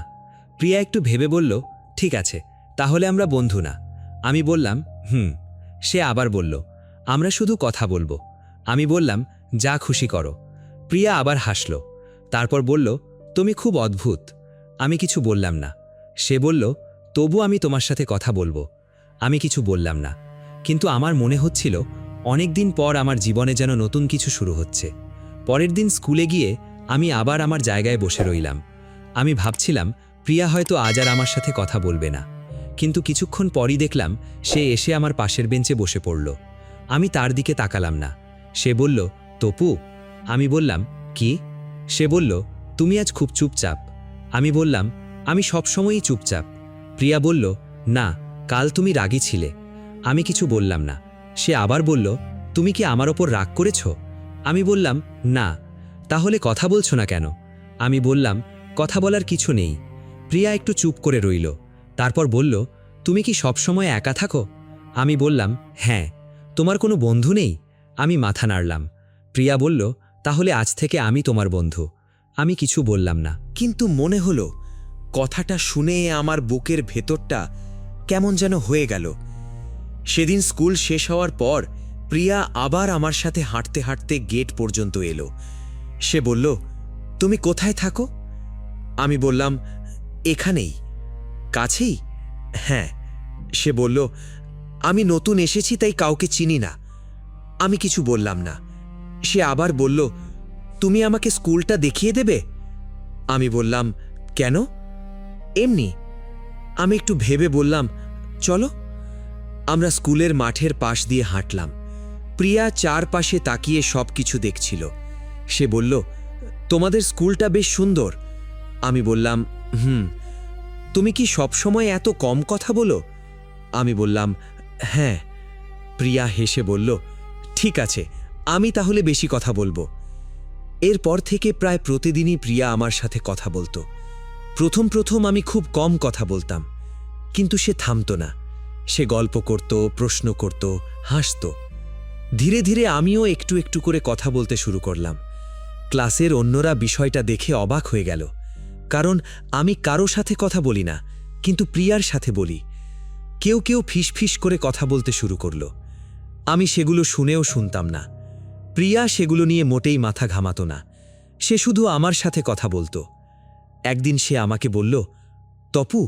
প্রিয়া একটু ভেবে বলল, ঠিক আছে, তাহলে আমরা বন্ধু না। আমি বললাম, সে আবার বলল, আমরা শুধু কথা বলবো। আমি বললাম, যা খুশি করো। প্রিয়া আবার হাসল, তারপর বলল, তুমি খুব অদ্ভুত। আমি কিছু বললাম না। সে বলল, তবু আমি তোমার সাথে কথা বলবো। আমি কিছু বললাম না, কিন্তু আমার মনে হচ্ছিল অনেক দিন পর আমার জীবনে যেন নতুন কিছু শুরু হচ্ছে। পরের দিন স্কুলে গিয়ে আমি আবার আমার জায়গায় বসে রইলাম। আমি ভাবছিলাম প্রিয়া হয়তো আজ আর আমার সাথে কথা বলবে না, কিন্তু কিছুক্ষণ পরই দেখলাম সে এসে আমার পাশের বেঞ্চে বসে পড়ল। আমি তার দিকে তাকালাম না। সে বলল, তপু। আমি বললাম, কি? সে বলল, তুমি আজ খুব চুপচাপ। আমি বললাম, আমি সবসময়ই চুপচাপ। প্রিয়া বলল, না, কাল তুমি রাগী ছিলে। আমি কিছু বললাম না। সে আবার বলল, তুমি কি আমার ওপর রাগ করেছ? আমি বললাম, না। তাহলে কথা বলছো না কেন? আমি বললাম, কথা বলার কিছু নেই। প্রিয়া একটু চুপ করে রইল, তারপর বলল, তুমি কি সবসময় একা থাকো? আমি বললাম, হ্যাঁ। তোমার কোনো বন্ধু নেই? আমি মাথা নাড়লাম। প্রিয়া বলল, তাহলে আজ থেকে আমি তোমার বন্ধু। আমি কিছু বললাম না, কিন্তু মনে হলো কথাটা শুনে আমার বুকের ভেতরটা কেমন যেন হয়ে গেল। সেদিন স্কুল শেষ হওয়ার পর প্রিয়া আবার আমার সাথে হাঁটতে হাঁটতে গেট পর্যন্ত এলো। সে বলল, তুমি কোথায় থাকো? আমি বললাম, এখানেই। কাছেই? হ্যাঁ। সে বলল, আমি নতুন এসেছি তাই কাউকে চিনি না। আমি কিছু বললাম না। সে আবার বলল, তুমি আমাকে স্কুলটা দেখিয়ে দেবে? আমি বললাম, কেন? এমনি। আমি একটু ভেবে বললাম, চলো। আমরা স্কুলের মাঠের পাশ দিয়ে হাঁটলাম। প্রিয়া চারপাশে তাকিয়ে সব কিছু দেখছিল। সে বলল, তোমাদের স্কুলটা বেশ সুন্দর। আমি বললাম, তুমি কি সবসময় এত কম কথা বলো? আমি বললাম, হ্যাঁ। প্রিয়া হেসে বলল, ঠিক আছে, আমি তাহলে বেশি কথা বলবো। এরপর থেকে প্রায় প্রতিদিনই প্রিয়া আমার সাথে কথা বলতো। প্রথম প্রথম আমি খুব কম কথা বলতাম, কিন্তু সে থামত না। সে গল্প করত, প্রশ্ন করত, হাসত। ধীরে ধীরে আমিও একটু একটু করে কথা বলতে শুরু করলাম। ক্লাসের অন্যরা বিষয়টা দেখে অবাক হয়ে গেল, কারণ আমি কারো সাথে কথা বলি না, কিন্তু প্রিয়ার সাথে বলি। কেউ কেউ ফিসফিস করে কথা বলতে শুরু করল। আমি সেগুলো শুনেও শুনতাম না। প্রিয়া সেগুলো নিয়ে মোটেই মাথা ঘামাতো না। সে শুধু আমার সাথে কথা বলতো। একদিন সে আমাকে বলল, তপু,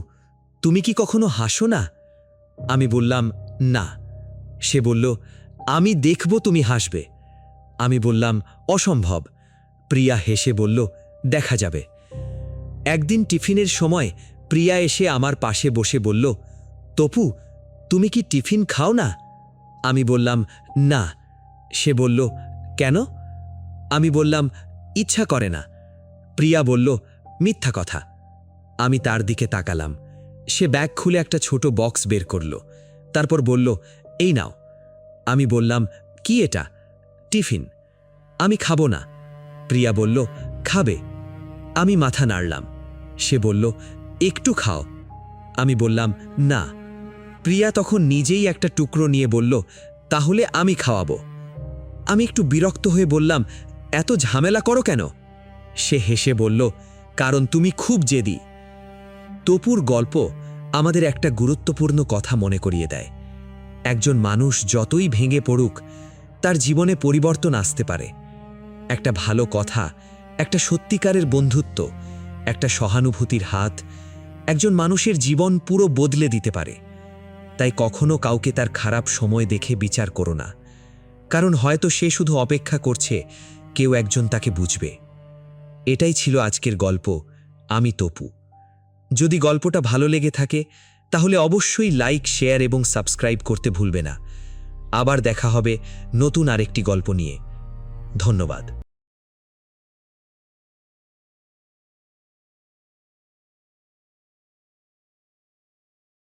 তুমি কি কখনো হাসো না? আমি বললাম, না। সে বলল, আমি দেখব তুমি হাসবে। আমি বললাম, অসম্ভব। প্রিয়া হেসে বলল, দেখা যাবে। একদিন টিফিনের সময় প্রিয়া এসে আমার পাশে বসে বলল, তপু, তুমি কি টিফিন খাও না? আমি বললাম, না। সে বলল, কেন? আমি বললাম, ইচ্ছা করে না। প্রিয়া বলল, মিথ্যা কথা। আমি তার দিকে তাকালাম। সে ব্যাগ খুলে একটা ছোট বক্স বের করল, তারপর বলল, এই নাও। আমি বললাম, কি এটা? টিফিন। আমি খাবো না। প্রিয়া বলল, খাবে। আমি মাথা নাড়লাম। সে বলল, একটু খাও। আমি বললাম, না। প্রিয়া তখন নিজেই একটা টুকরো নিয়ে বলল, তাহলে আমি খাওয়াবো। আমি একটু বিরক্ত হয়ে বললাম, এত ঝামেলা করো কেন? সে হেসে বলল, কারণ তুমি খুব জেদি। তপুর গল্প আমাদের একটা গুরুত্বপূর্ণ কথা মনে করিয়ে দেয়। একজন মানুষ যতই ভেঙে পড়ুক, তার জীবনে পরিবর্তন আসতে পারে। একটা ভালো কথা, একটা সত্যিকারের বন্ধুত্ব, একটা সহানুভূতির হাত একজন মানুষের জীবন পুরো বদলে দিতে পারে। তাই কখনো কাউকে তার খারাপ সময় দেখে বিচার করো না, কারণ হয়তো সে শুধু অপেক্ষা করছে কেউ একজন তাকে বুঝবে। এটাই ছিল আজকের গল্প, আমি তপু। যদি গল্পটা ভালো লেগে থাকে তাহলে অবশ্যই লাইক, শেয়ার এবং সাবস্ক্রাইব করতে ভুলবে না। আবার দেখা হবে নতুন আরেকটি গল্প নিয়ে। ধন্যবাদ।